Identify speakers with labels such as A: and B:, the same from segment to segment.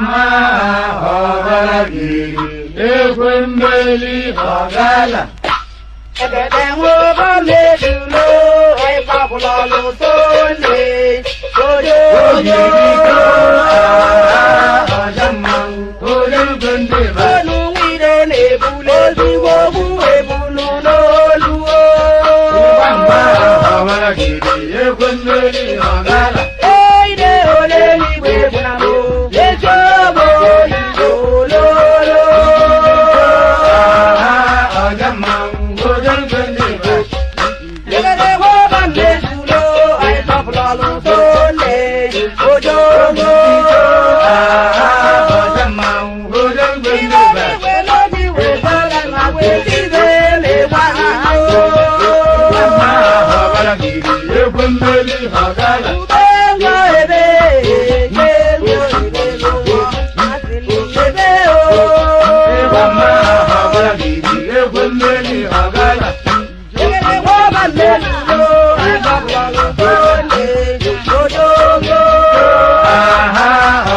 A: Mama Hogaragi, Equembeli Hogala.
B: Then we'll let you know a couple of Sunday. So you
A: Jamang, Hogan Gundiva,
B: know we don't able to go able no.
A: Mama Hogaragi, Equembeli Hogala.
B: Hey, there, anyway, when I'm old, let's go, you go,
A: Jamang, Hogan Gundiva.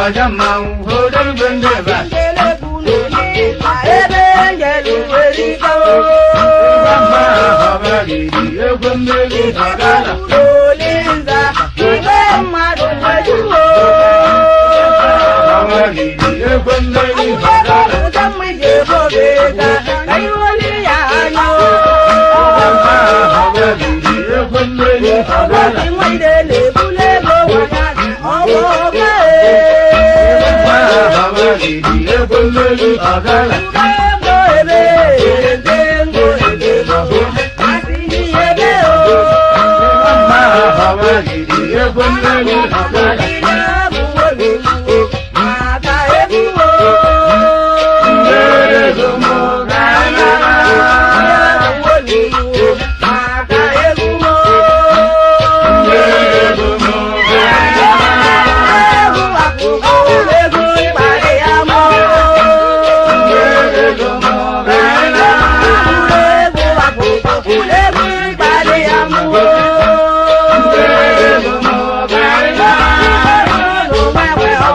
A: Jamang, Hogan Gundiva. Mama Hogaragi, Equembeli Hogala.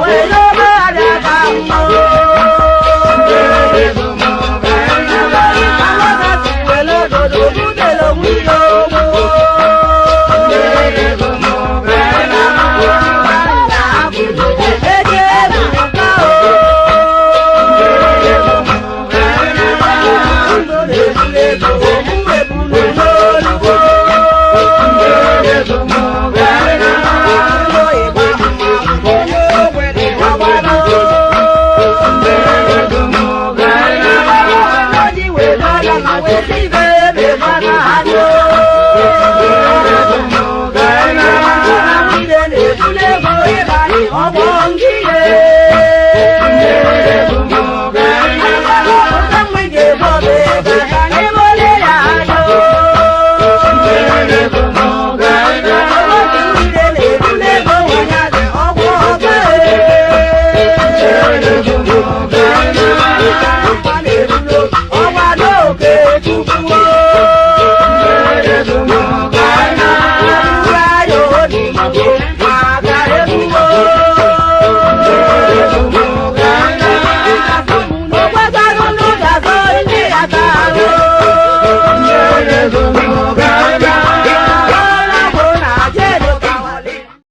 B: Well,